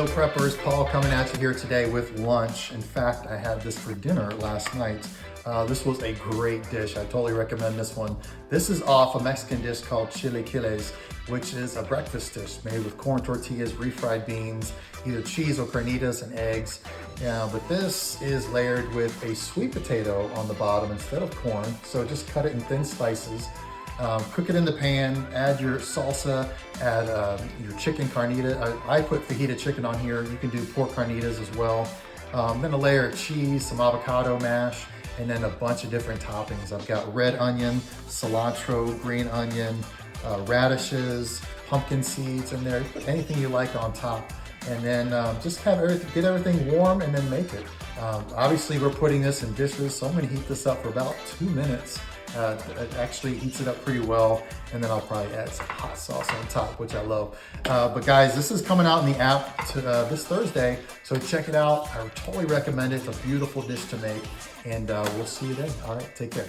meal preppers? Paul coming at you here today with lunch. In fact, I had this for dinner last night. This was a great dish. I totally recommend this one. This is off a Mexican dish called chilaquiles, which is a breakfast dish made with corn tortillas, refried beans, either cheese or carnitas and eggs. But this is layered with a sweet potato on the bottom instead of corn. So just cut it in thin slices. Cook it in the pan, add your salsa, add your chicken carnita. I put fajita chicken on here. You can do pork carnitas as well. Then a layer of cheese, some avocado mash, and then a bunch of different toppings. I've got red onion, cilantro, green onion, radishes, pumpkin seeds in there. Put anything you like on top. And then just get everything warm and then make it. Obviously we're putting this in dishes, so I'm gonna heat this up for about 2 minutes. It actually heats it up pretty well, and then I'll probably add some hot sauce on top, which I love. But guys, this is coming out in the app this Thursday, so check it out. I totally recommend it. It's a beautiful dish to make, and we'll see you then. All right, take care.